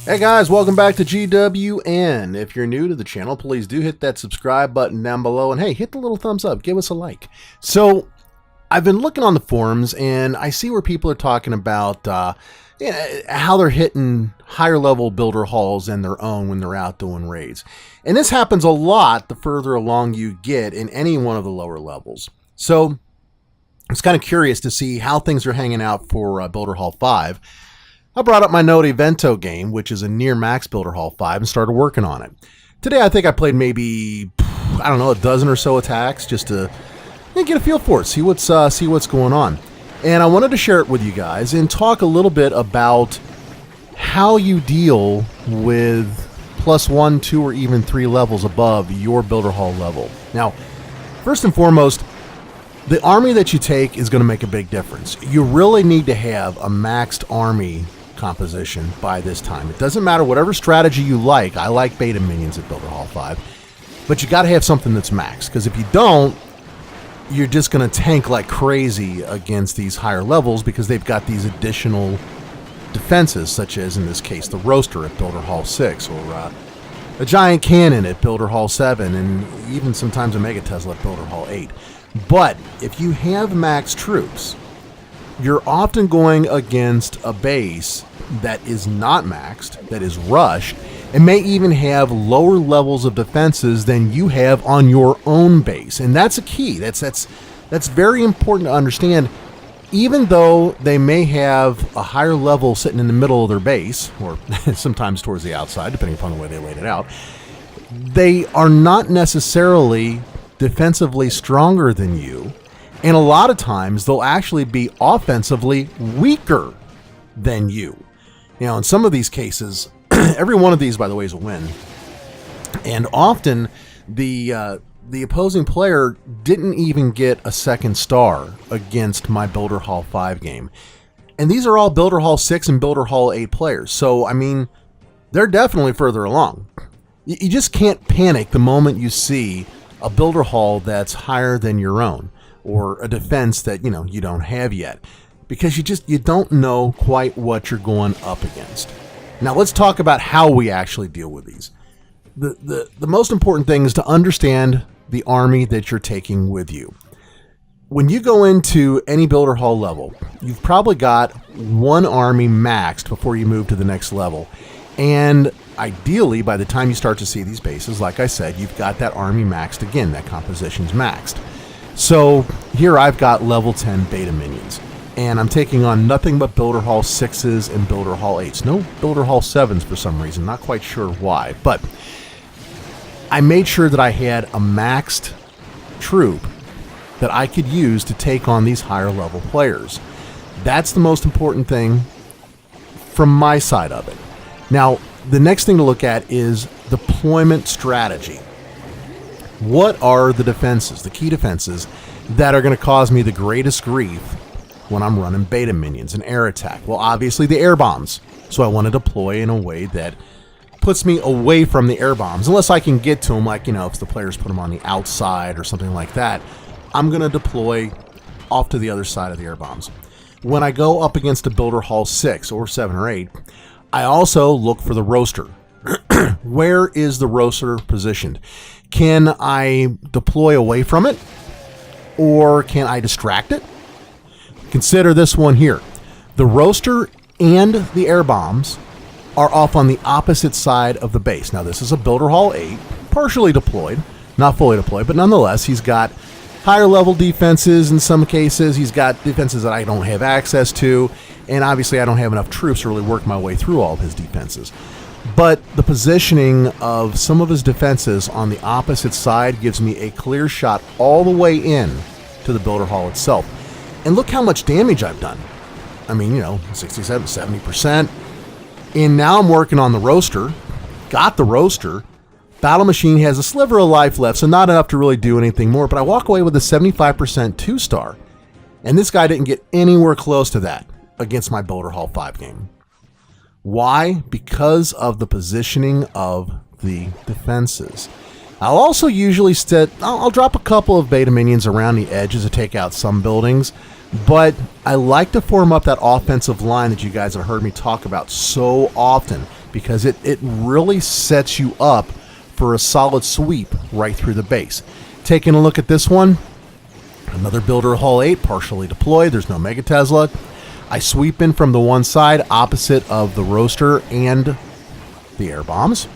Hey guys, welcome back to GwN. If you're new to the channel, please do hit that subscribe button down below, and hey, hit the little thumbs up, give us a like. So, I've been looking on the forums, and I see where people are talking about how they're hitting higher level builder halls than their own when they're out doing raids. And this happens a lot the further along you get in any one of the lower levels. So, I was kind of curious to see how things are hanging out for Builder Hall 5. I brought up my Node Evento game, which is a near max Builder Hall 5, and started working on it. Today I think I played maybe, I don't know, a dozen or so attacks just to get a feel for it, see what's going on. And I wanted to share it with you guys and talk a little bit about how you deal with +1, 2, or even 3 levels above your Builder Hall level. Now, first and foremost, the army that you take is going to make a big difference. You really need to have a maxed army composition by this time. It doesn't matter whatever strategy you like. I like beta minions at Builder Hall 5, but you got to have something that's maxed, because if you don't, you're just going to tank like crazy against these higher levels because they've got these additional defenses, such as in this case the roaster at Builder Hall 6, or a giant cannon at Builder Hall 7, and even sometimes a Mega Tesla at Builder Hall 8. But if you have max troops, you're often going against a base that is not maxed, that is rushed, and may even have lower levels of defenses than you have on your own base. And that's a key. That's very important to understand. Even though they may have a higher level sitting in the middle of their base, or sometimes towards the outside, depending upon the way they laid it out, they are not necessarily defensively stronger than you, and a lot of times they'll actually be offensively weaker than you. Now, in some of these cases, every one of these, by the way, is a win, and often the opposing player didn't even get a second star against my Builder Hall 5 game, and these are all Builder Hall 6 and Builder Hall 8 players, so I mean, they're definitely further along. You just can't panic the moment you see a Builder Hall that's higher than your own, or a defense that you don't have yet, because you don't know quite what you're going up against. Now let's talk about how we actually deal with these. The most important thing is to understand the army that you're taking with you. When you go into any Builder Hall level, you've probably got one army maxed before you move to the next level, and ideally, by the time you start to see these bases, like I said, you've got that army maxed again. That composition's maxed. So here I've got level 10 beta minions, and I'm taking on nothing but Builder Hall 6s and Builder Hall 8s. No Builder Hall 7s for some reason. Not quite sure why, but I made sure that I had a maxed troop that I could use to take on these higher level players. That's the most important thing from my side of it. Now, the next thing to look at is deployment strategy. What are the defenses, the key defenses, that are going to cause me the greatest grief when I'm running beta minions and air attack? Well, obviously the air bombs. So I want to deploy in a way that puts me away from the air bombs. Unless I can get to them, like, if the players put them on the outside or something like that, I'm going to deploy off to the other side of the air bombs. When I go up against a Builder Hall 6 or 7 or 8, I also look for the roaster. Where is the roaster positioned? Can I deploy away from it? Or can I distract it? Consider this one here. The roaster and the air bombs are off on the opposite side of the base. Now, this is a Builder Hall 8, partially deployed, not fully deployed, but nonetheless, he's got higher level defenses in some cases. He's got defenses that I don't have access to, and obviously I don't have enough troops to really work my way through all of his defenses. But the positioning of some of his defenses on the opposite side gives me a clear shot all the way in to the Builder Hall itself. And look how much damage I've done. I mean, 67, 70%. And now I'm working on the roaster. Got the roaster. Battle Machine has a sliver of life left, so not enough to really do anything more, but I walk away with a 75% 2-star. And this guy didn't get anywhere close to that against my Builder Hall 5 game. Why? Because of the positioning of the defenses. I'll also usually I'll drop a couple of beta minions around the edges to take out some buildings, but I like to form up that offensive line that you guys have heard me talk about so often, because it really sets you up for a solid sweep right through the base. Taking a look at this one, another Builder Hall 8 partially deployed. There's no Mega Tesla. I sweep in from the one side opposite of the roaster and the air bombs.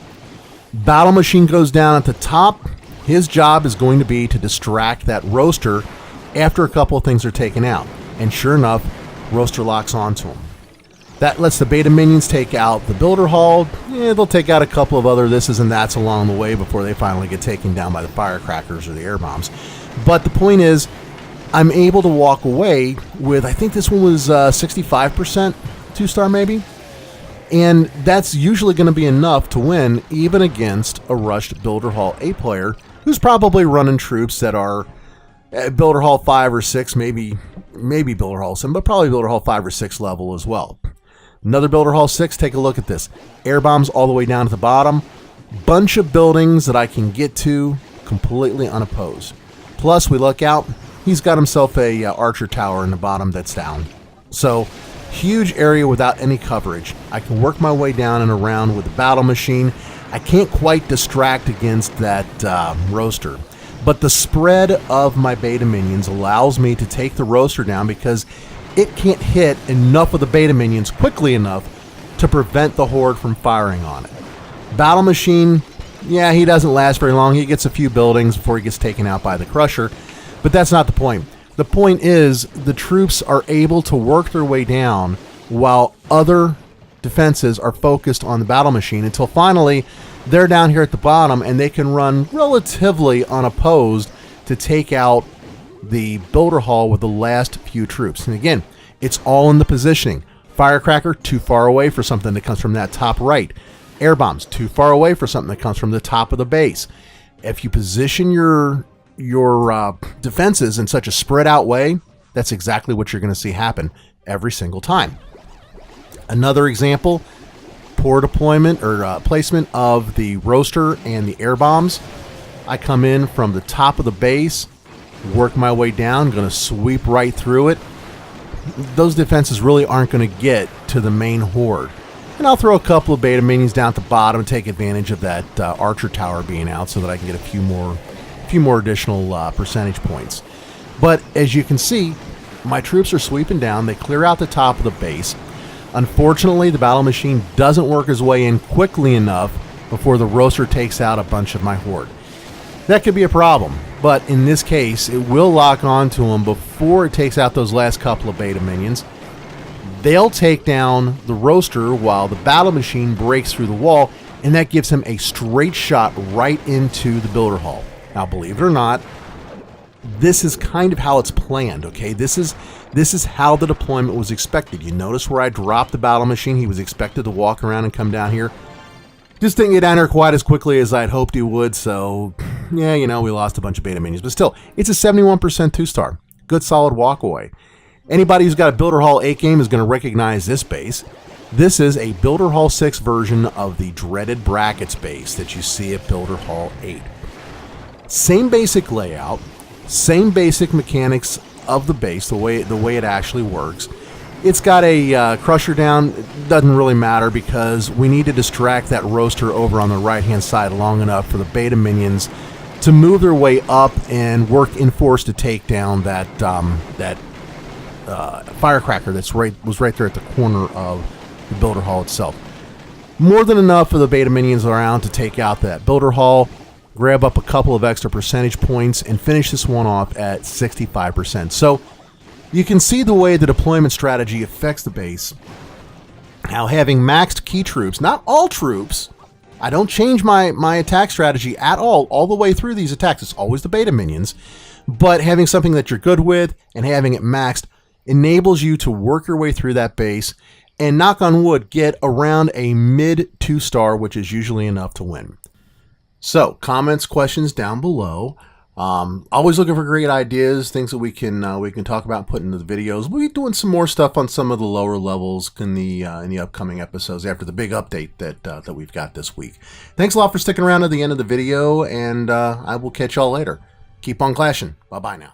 Battle Machine goes down at the top. His job is going to be to distract that roaster after a couple of things are taken out. And sure enough, roaster locks onto him. That lets the beta minions take out the Builder Hall. They'll take out a couple of other thises and that's along the way before they finally get taken down by the firecrackers or the air bombs. But the point is, I'm able to walk away with, I think this one was 65% 2-star maybe. And that's usually going to be enough to win even against a rushed Builder Hall 8 player who's probably running troops that are Builder Hall 5 or 6, maybe Builder Hall 7, but probably Builder Hall 5 or 6 level as well. Another Builder Hall 6, take a look at this. Air bombs all the way down at the bottom. Bunch of buildings that I can get to completely unopposed. Plus, we look out, he's got himself a archer tower in the bottom that's down. So, huge area without any coverage. I can work my way down and around with the battle machine. I can't quite distract against that roaster. But the spread of my beta minions allows me to take the roaster down because it can't hit enough of the beta minions quickly enough to prevent the horde from firing on it. Battle machine, yeah, he doesn't last very long. He gets a few buildings before he gets taken out by the crusher. But that's not the point. The point is the troops are able to work their way down while other defenses are focused on the battle machine until finally they're down here at the bottom and they can run relatively unopposed to take out the Builder Hall with the last few troops. And again, it's all in the positioning. Firecracker, too far away for something that comes from that top right. Air bombs, too far away for something that comes from the top of the base. If you position your defenses in such a spread out way, that's exactly what you're going to see happen every single time. Another example, poor deployment or placement of the roaster and the air bombs. I come in from the top of the base, work my way down, going to sweep right through it. Those defenses really aren't going to get to the main horde. And I'll throw a couple of beta minions down at the bottom and take advantage of that archer tower being out so that I can get a few more additional percentage points. But as you can see, my troops are sweeping down. They clear out the top of the base. Unfortunately, the battle machine doesn't work his way in quickly enough before the roaster takes out a bunch of my horde. That could be a problem, but in this case, it will lock onto him before it takes out those last couple of beta minions. They'll take down the roaster while the battle machine breaks through the wall, and that gives him a straight shot right into the Builder Hall. Now, believe it or not, this is kind of how it's planned, okay? This is how the deployment was expected. You notice where I dropped the battle machine. He was expected to walk around and come down here. Just didn't get down here quite as quickly as I'd hoped he would, so yeah, you know, we lost a bunch of beta minions. But still, it's a 71% 2-star. Good, solid walkaway. Anybody who's got a Builder Hall 8 game is going to recognize this base. This is a Builder Hall 6 version of the dreaded brackets base that you see at Builder Hall 8. Same basic layout, same basic mechanics of the base, the way it actually works. It's got a crusher down. It doesn't really matter because we need to distract that roaster over on the right-hand side long enough for the beta minions to move their way up and work in force to take down that firecracker was right there at the corner of the Builder Hall itself. More than enough for the beta minions around to take out that Builder Hall, grab up a couple of extra percentage points, and finish this one off at 65%. So you can see the way the deployment strategy affects the base. How having maxed key troops, not all troops, I don't change my attack strategy at all the way through these attacks. It's always the beta minions. But having something that you're good with and having it maxed enables you to work your way through that base and, knock on wood, get around a mid 2-star, which is usually enough to win. So, comments, questions down below. Always looking for great ideas, things that we can talk about and put into the videos. We'll be doing some more stuff on some of the lower levels in the upcoming episodes after the big update that we've got this week. Thanks a lot for sticking around to the end of the video, and I will catch y'all later. Keep on clashing. Bye-bye now.